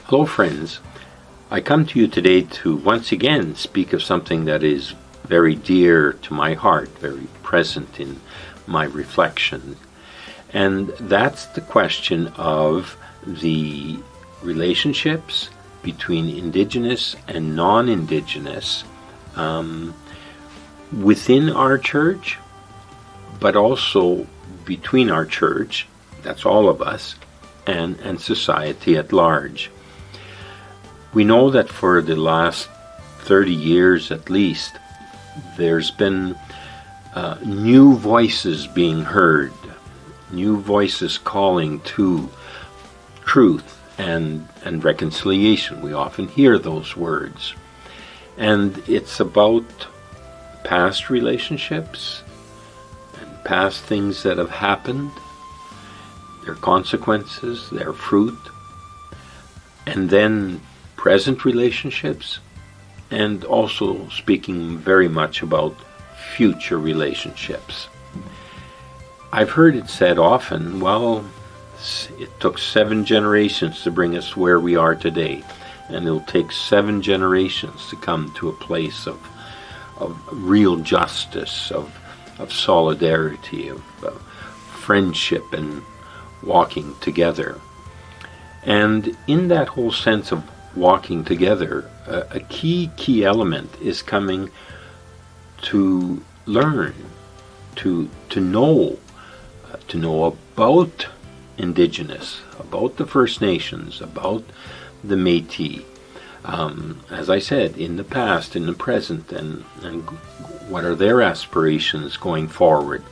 Hello friends, I come to you today to once again speak of something that is very dear to my heart, very present in my reflection, and that's the question of the relationships between Indigenous and non-Indigenous within our church, but also between our church, that's all of us, and society at large. We know that for the last 30 years at least, there's been new voices being heard, new voices calling to truth and reconciliation. We often hear those words. And it's about past relationships and past things that have happened, their consequences, their fruit, and then present relationships, and also speaking very much about future relationships. I've heard it said often, well, it took 7 generations to bring us where we are today, and it'll take 7 generations to come to a place of real justice, of solidarity, of friendship and walking together. And in that whole sense of walking together, a key element is coming to learn, to know about Indigenous, about the First Nations, about the Métis, as I said, in the past, in the present, and what are their aspirations going forward.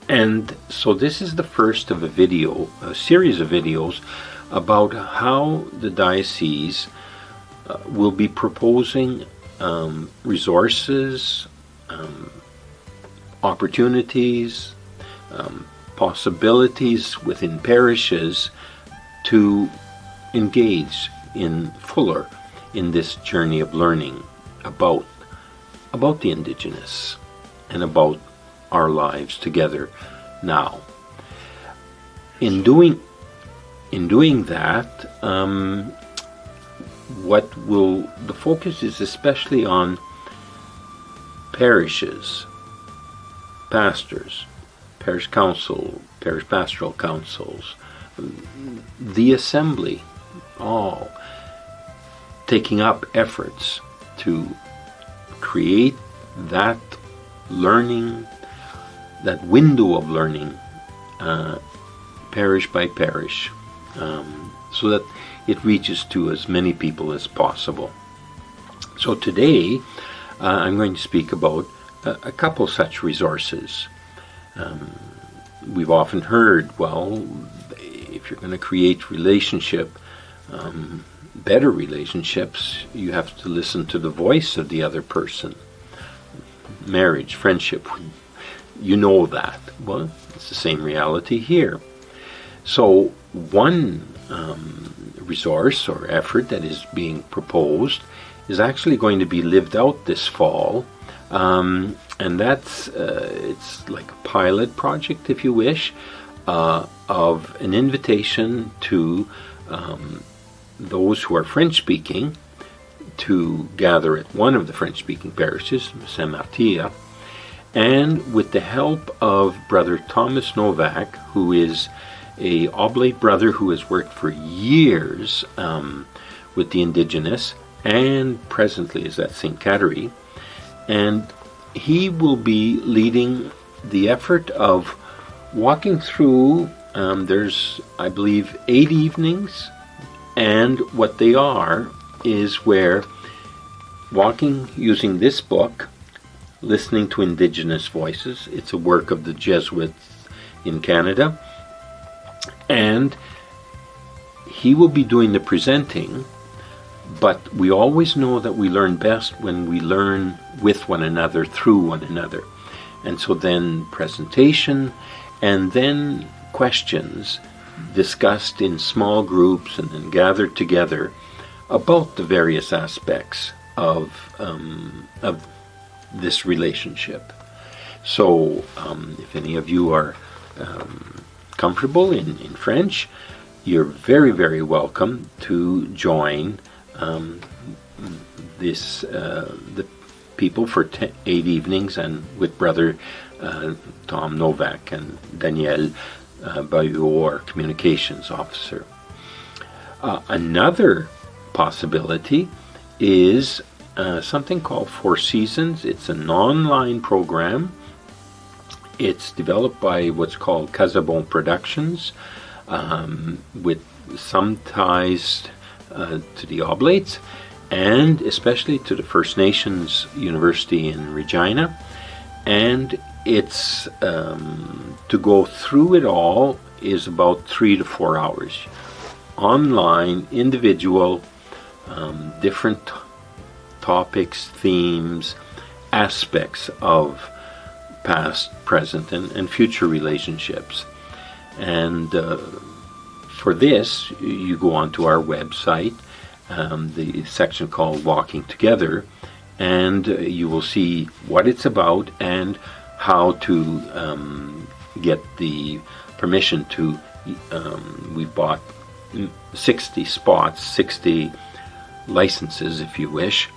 And so this is the first of a series of videos about how the diocese will be proposing resources, opportunities, possibilities within parishes to engage fuller in this journey of learning about the Indigenous and about our lives together now. In doing that, the focus is especially on parishes, pastors, parish council, parish pastoral councils, the assembly, all taking up efforts to create that learning, that window of learning, parish by parish, so that it reaches to as many people as possible. So today I'm going to speak about a couple such resources. We've often heard, well, if you're going to create better relationships, you have to listen to the voice of the other person. Marriage, friendship, you know that. Well, it's the same reality here. So one resource or effort that is being proposed is actually going to be lived out this fall, and that's it's like a pilot project, if you wish, of an invitation to those who are French-speaking to gather at one of the French-speaking parishes, Saint-Martin, and with the help of Brother Thomas Novak, who is a oblate brother who has worked for years with the Indigenous and presently is at St. Catherine, and he will be leading the effort of walking through, there's, I believe, 8 evenings, and what they are is where walking using this book, listening to Indigenous voices. It's a work of the Jesuits in Canada, and he will be doing the presenting, but we always know that we learn best when we learn with one another, through one another. And so then presentation, and then questions discussed in small groups and then gathered together about the various aspects of this relationship. So if any of you are comfortable in French, you're very, very welcome to join the people for 8 evenings, and with Brother Tom Novak and Daniel Bahuaud, our communications officer. Another possibility is something called Four Seasons. It's an online program. It's developed by what's called Casabon Productions, with some ties to the Oblates, and especially to the First Nations University in Regina. And it's to go through it all is about 3 to 4 hours. Online, individual, different topics, themes, aspects of past, present, and future relationships. And for this, you go onto our website, the section called Walking Together, and you will see what it's about and how to get the permission to, we bought 60 spots, 60 licenses, if you wish,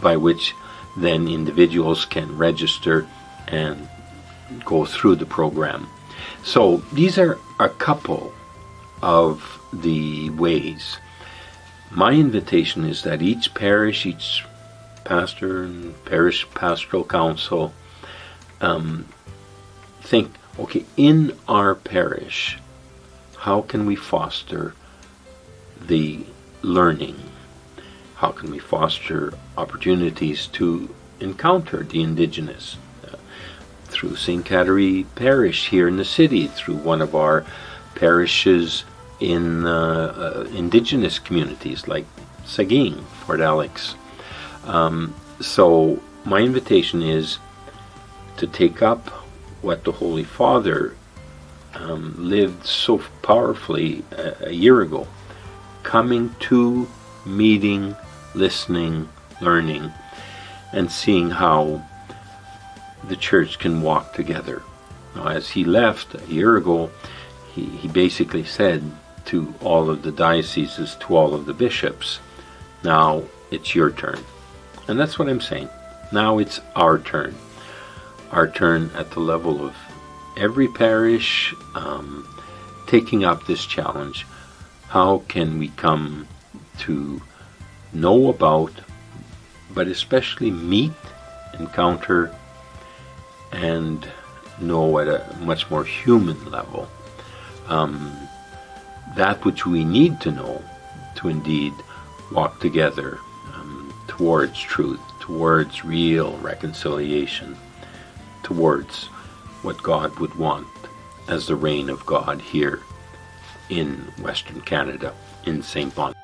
by which then individuals can register and go through the program. So these are a couple of the ways. My invitation is that each parish, each pastor and parish pastoral council think, okay, in our parish, how can we foster the learning? How can we foster opportunities to encounter the Indigenous? Through St. Catherine Parish here in the city, through one of our parishes in Indigenous communities like Seguin, Fort Alex. So my invitation is to take up what the Holy Father lived so powerfully a year ago, coming to, meeting, listening, learning, and seeing how the church can walk together. Now, as he left a year ago, he basically said to all of the dioceses, to all of the bishops, now it's your turn. And that's what I'm saying. Now it's our turn. Our turn at the level of every parish, taking up this challenge. How can we come to know about, but especially meet, encounter, and know at a much more human level that which we need to know to indeed walk together towards truth, towards real reconciliation, towards what God would want as the reign of God here in Western Canada, in Saint-Boniface.